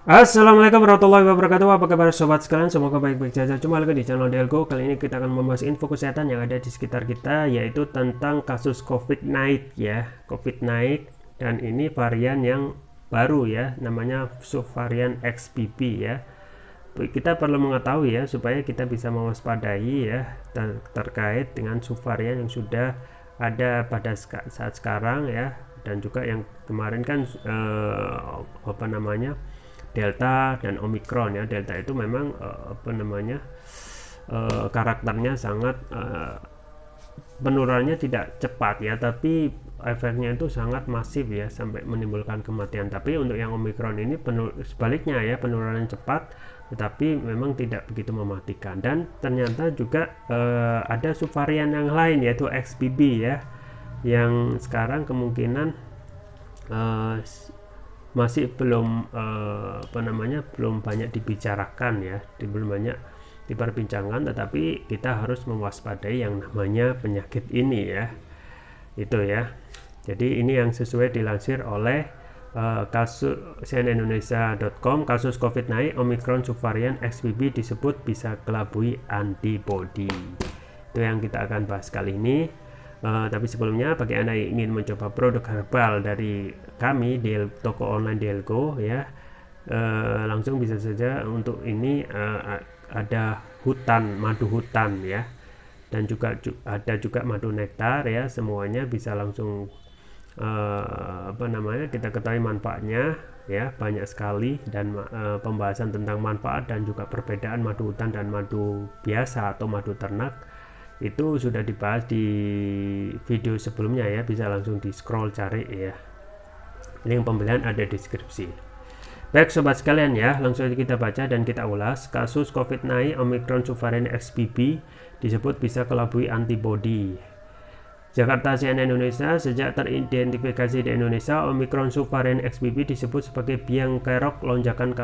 Assalamualaikum warahmatullahi wabarakatuh. Apa kabar sobat sekalian? Semoga baik-baik saja. Cuma lagi di channel Delgo. Kali ini kita akan membahas info kesehatan yang ada di sekitar kita, yaitu tentang kasus COVID naik ya. COVID naik, dan ini varian yang baru ya, namanya subvarian XBB ya. Kita perlu mengetahui ya, supaya kita bisa mewaspadai ya terkait dengan subvarian yang sudah ada pada saat sekarang ya, dan juga yang kemarin kan apa namanya, Delta dan Omicron ya. Delta itu memang karakternya sangat penurunannya tidak cepat ya, tapi efeknya itu sangat masif ya, sampai menimbulkan kematian. Tapi untuk yang Omicron ini sebaliknya ya, penurunan cepat tetapi memang tidak begitu mematikan. Dan ternyata juga ada subvarian yang lain, yaitu XBB ya, yang sekarang kemungkinan masih belum belum banyak dibicarakan ya, belum banyak diperbincangkan, tetapi kita harus mewaspadai yang namanya penyakit ini ya, itu ya. Jadi ini yang sesuai dilansir oleh kasus cnnindonesia.com, kasus COVID naik, Omicron subvarian XBB disebut bisa kelabui antibody. Itu yang kita akan bahas kali ini. Tapi sebelumnya, bagi Anda yang ingin mencoba produk herbal dari kami di toko online Delgo ya, langsung bisa saja. Untuk ini ada madu hutan ya, dan juga ada juga madu nektar ya. Semuanya bisa langsung kita ketahui manfaatnya ya, banyak sekali. Dan pembahasan tentang manfaat dan juga perbedaan madu hutan dan madu biasa atau madu ternak itu sudah dibahas di video sebelumnya ya, bisa langsung di scroll cari ya, link pembelian ada di deskripsi. Baik sobat sekalian ya, langsung kita baca dan kita ulas. Kasus COVID naik, Omicron subvarian XBB disebut bisa kelabui antibody. Jakarta, CNN Indonesia. Sejak teridentifikasi di Indonesia, Omicron subvarian XBB disebut sebagai biang kerok lonjakan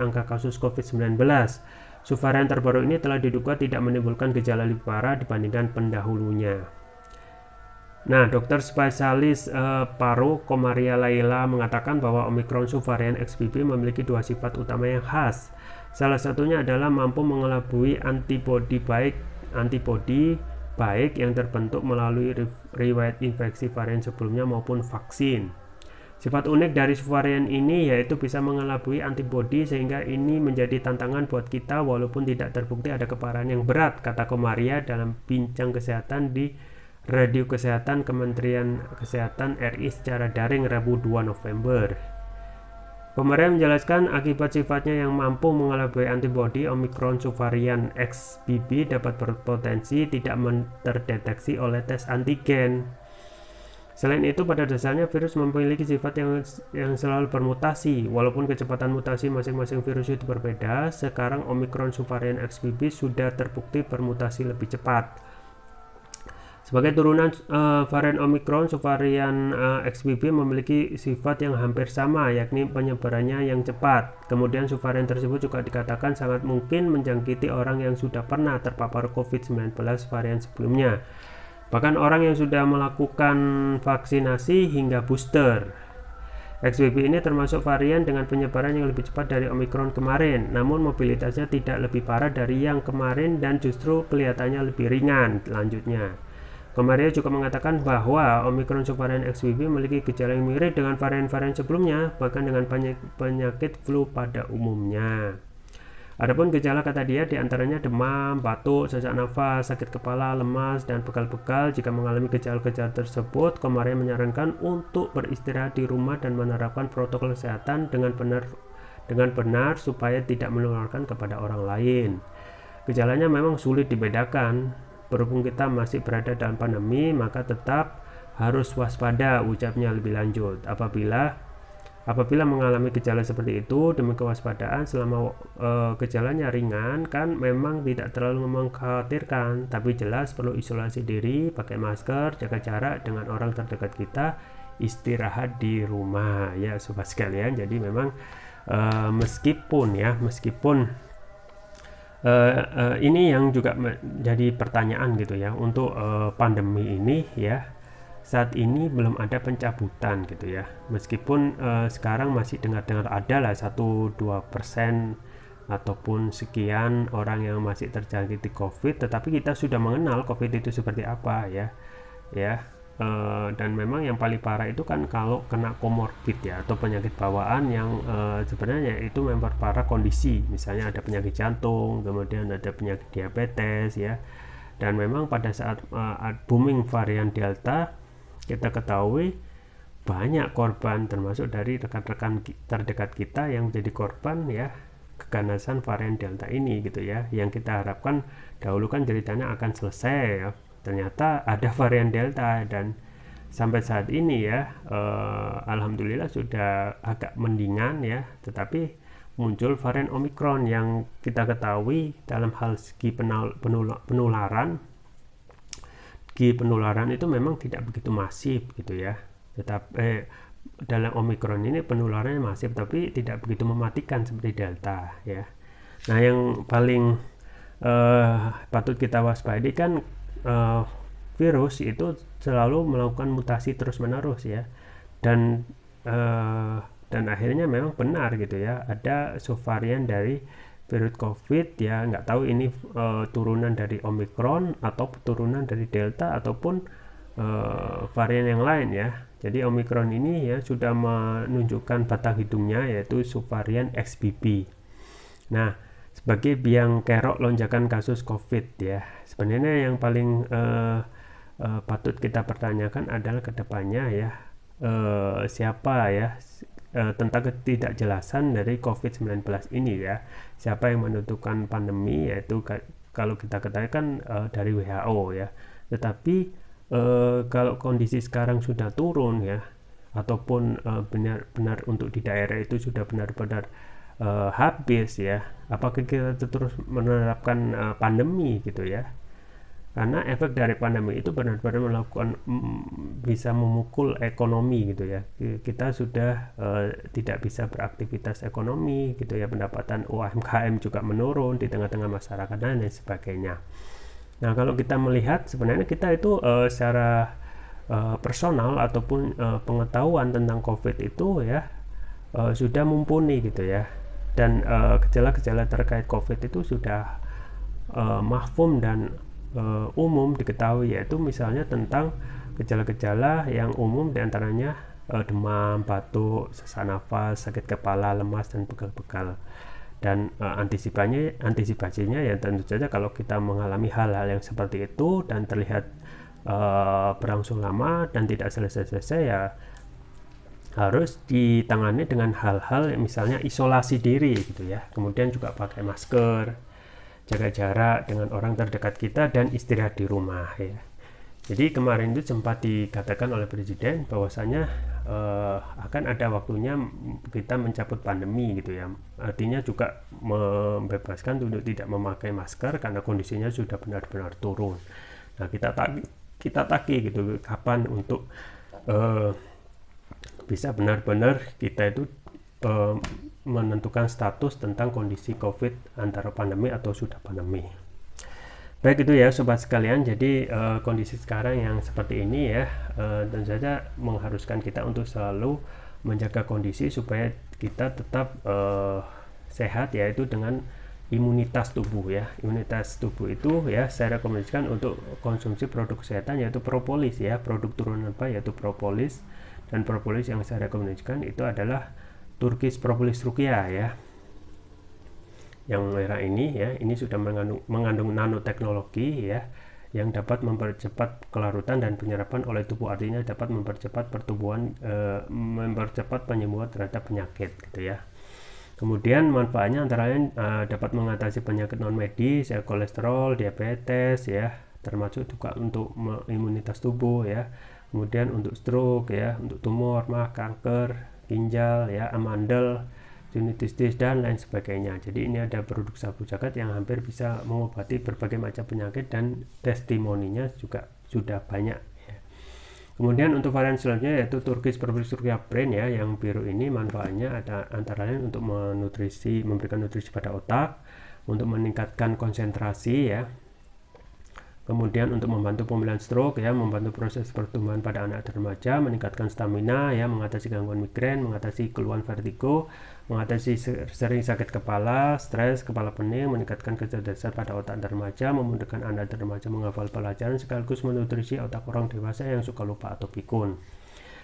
angka kasus COVID-19. Subvarian terbaru ini telah diduga tidak menimbulkan gejala lebih parah dibandingkan pendahulunya. Nah, dokter spesialis paru Komaria Laila mengatakan bahwa Omicron subvarian XBB memiliki dua sifat utama yang khas. Salah satunya adalah mampu mengelabui antibodi baik yang terbentuk melalui riwayat infeksi varian sebelumnya maupun vaksin. Sifat unik dari subvarian ini yaitu bisa mengelabui antibodi, sehingga ini menjadi tantangan buat kita walaupun tidak terbukti ada keparahan yang berat, kata Komaria dalam bincang kesehatan di Radio Kesehatan Kementerian Kesehatan RI secara daring Rabu 2 November. Komaria menjelaskan akibat sifatnya yang mampu mengelabui antibodi, Omicron subvarian XBB dapat berpotensi tidak terdeteksi oleh tes antigen. Selain itu, pada dasarnya virus memiliki sifat yang selalu bermutasi. Walaupun kecepatan mutasi masing-masing virus itu berbeda, sekarang Omicron subvarian XBB sudah terbukti bermutasi lebih cepat. Sebagai turunan varian Omicron, subvarian XBB memiliki sifat yang hampir sama, yakni penyebarannya yang cepat. Kemudian subvarian tersebut juga dikatakan sangat mungkin menjangkiti orang yang sudah pernah terpapar COVID-19 varian sebelumnya, bahkan orang yang sudah melakukan vaksinasi hingga booster. XBB ini termasuk varian dengan penyebaran yang lebih cepat dari Omicron kemarin, namun mobilitasnya tidak lebih parah dari yang kemarin dan justru kelihatannya lebih ringan. Lanjutnya, Komaria juga mengatakan bahwa Omicron subvarian XBB memiliki gejala yang mirip dengan varian-varian sebelumnya, bahkan dengan penyakit flu pada umumnya. Adapun gejala, kata dia, diantaranya demam, batuk, sesak nafas, sakit kepala, lemas, dan pegal-pegal. Jika mengalami gejala-gejala tersebut, Komaria menyarankan untuk beristirahat di rumah dan menerapkan protokol kesehatan dengan benar supaya tidak menularkan kepada orang lain. Gejalanya memang sulit dibedakan. Berhubung kita masih berada dalam pandemi, maka tetap harus waspada, ucapnya lebih lanjut. Apabila mengalami gejala seperti itu, demi kewaspadaan selama gejalanya ringan kan memang tidak terlalu mengkhawatirkan, tapi jelas perlu isolasi diri, pakai masker, jaga jarak dengan orang terdekat kita, istirahat di rumah ya sobat sekalian. Jadi memang meskipun ini yang juga menjadi pertanyaan gitu ya, untuk pandemi ini ya, saat ini belum ada pencabutan gitu ya, meskipun sekarang masih dengar-dengar ada lah 1-2% ataupun sekian orang yang masih terjangkiti COVID, tetapi kita sudah mengenal COVID itu seperti apa ya. Dan memang yang paling parah itu kan kalau kena komorbid ya, atau penyakit bawaan yang sebenarnya itu memperparah kondisi, misalnya ada penyakit jantung, kemudian ada penyakit diabetes ya. Dan memang pada saat booming varian Delta, kita ketahui banyak korban, termasuk dari rekan-rekan terdekat kita yang menjadi korban ya keganasan varian Delta ini gitu ya. Yang kita harapkan dahulu kan ceritanya akan selesai ya, ternyata ada varian Delta, dan sampai saat ini ya alhamdulillah sudah agak mendingan ya, tetapi muncul varian Omicron yang kita ketahui dalam hal segi penularan itu memang tidak begitu masif gitu ya. Tetapi dalam Omicron ini penularannya masif tapi tidak begitu mematikan seperti Delta ya. Nah, yang paling patut kita waspadai kan virus itu selalu melakukan mutasi terus-menerus ya, dan akhirnya memang benar gitu ya, ada subvarian dari virus COVID ya, nggak tahu ini turunan dari Omicron atau turunan dari Delta ataupun varian yang lain ya. Jadi Omicron ini ya sudah menunjukkan batang hidungnya, yaitu subvarian XBB. Nah, sebagai biang kerok lonjakan kasus COVID ya, sebenarnya yang paling patut kita pertanyakan adalah kedepannya ya, siapa ya tentang ketidakjelasan dari COVID-19 ini ya, siapa yang menentukan pandemi, yaitu kalau kita ketahui kan dari WHO ya. Tetapi kalau kondisi sekarang sudah turun ya, ataupun benar-benar untuk di daerah itu sudah benar-benar habis ya, apakah kita terus menerapkan pandemi gitu ya? Karena efek dari pandemi itu benar-benar melakukan bisa memukul ekonomi gitu ya. Kita sudah tidak bisa beraktivitas ekonomi gitu ya, pendapatan UMKM juga menurun di tengah-tengah masyarakat dan lain sebagainya. Nah, kalau kita melihat sebenarnya kita itu secara personal ataupun pengetahuan tentang COVID itu ya sudah mumpuni gitu ya, dan gejala-gejala terkait COVID itu sudah mahfum dan umum diketahui, yaitu misalnya tentang gejala-gejala yang umum diantaranya demam, batuk, sesak nafas, sakit kepala, lemas, dan pegal-pegal. Dan antisipasinya ya tentu saja kalau kita mengalami hal-hal yang seperti itu dan terlihat berlangsung lama dan tidak selesai-selesai ya, harus ditangani dengan hal-hal yang misalnya isolasi diri gitu ya, kemudian juga pakai masker, jaga jarak dengan orang terdekat kita, dan istirahat di rumah ya. Jadi kemarin itu sempat dikatakan oleh Presiden bahwasanya akan ada waktunya kita mencabut pandemi gitu ya, artinya juga membebaskan untuk tidak memakai masker karena kondisinya sudah benar-benar turun. Nah, kita tagih gitu kapan untuk bisa benar-benar kita itu menentukan status tentang kondisi COVID antara pandemi atau sudah pandemi. Baik, itu ya sobat sekalian. Jadi kondisi sekarang yang seperti ini ya, tentu saja mengharuskan kita untuk selalu menjaga kondisi supaya kita tetap sehat, yaitu dengan imunitas tubuh ya. Imunitas tubuh itu ya saya rekomendasikan untuk konsumsi produk kesehatan, yaitu propolis ya. Produk turunan apa, yaitu propolis, dan propolis yang saya rekomendasikan itu adalah Turkish Propolis Rukia ya. Yang merah ini ya, ini sudah mengandung nanoteknologi ya, yang dapat mempercepat kelarutan dan penyerapan oleh tubuh, artinya dapat mempercepat pertumbuhan, mempercepat penyembuhan terhadap penyakit gitu ya. Kemudian manfaatnya antara lain dapat mengatasi penyakit non medis ya, kolesterol, diabetes ya, termasuk juga untuk imunitas tubuh ya. Kemudian untuk stroke ya, untuk tumor, mah, kanker, ginjal ya, amandel, sinusitis, dan lain sebagainya. Jadi ini ada produk sabu jagat yang hampir bisa mengobati berbagai macam penyakit, dan testimoninya juga sudah banyak ya. Kemudian untuk varian selanjutnya yaitu Turkish Propolis Rukia Brain ya, yang biru ini manfaatnya ada antara lain untuk memberikan nutrisi pada otak, untuk meningkatkan konsentrasi ya, Kemudian untuk membantu pemulihan stroke ya, membantu proses pertumbuhan pada anak dan remaja, meningkatkan stamina ya, mengatasi gangguan migrain, mengatasi keluhan vertigo, mengatasi sering sakit kepala, stres, kepala pening, meningkatkan kecerdasan pada otak dan remaja, memudahkan anak dan remaja menghafal pelajaran sekaligus menutrisi otak orang dewasa yang suka lupa atau pikun.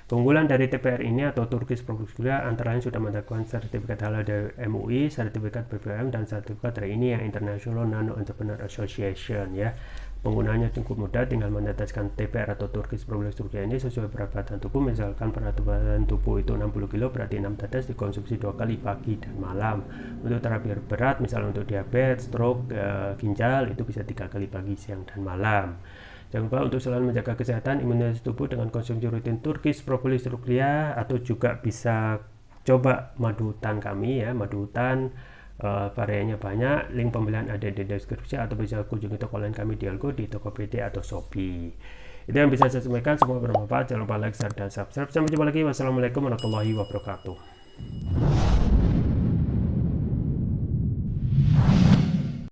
Keunggulan dari TPR ini atau Turkish Public School antara lain sudah mendapatkan sertifikat halal dari MUI, sertifikat BPOM, dan sertifikat dari ini yang International Nano Entrepreneur Association ya. Penggunaannya cukup mudah, tinggal meneteskan TPR atau Turkish Public School ini sesuai berat badan tubuh. Misalkan berat badan tubuh itu 60 kg, berarti 6 tetes dikonsumsi 2 kali pagi dan malam. Untuk terapi berat, misalnya untuk diabetes, stroke, ginjal, itu bisa 3 kali pagi, siang, dan malam. Jangan lupa untuk selalu menjaga kesehatan imunitas tubuh dengan konsumsi rutin Turkish Propolis Ruklia, atau juga bisa coba madu hutan kami ya, madu hutan variannya banyak. Link pembelian ada di deskripsi, atau bisa kunjungi toko lain kami di Algo, di Tokopedia atau Shopee. Itu yang bisa saya sampaikan, semoga bermanfaat. Jangan lupa like, share, dan subscribe. Sampai jumpa lagi. Wassalamualaikum warahmatullahi wabarakatuh.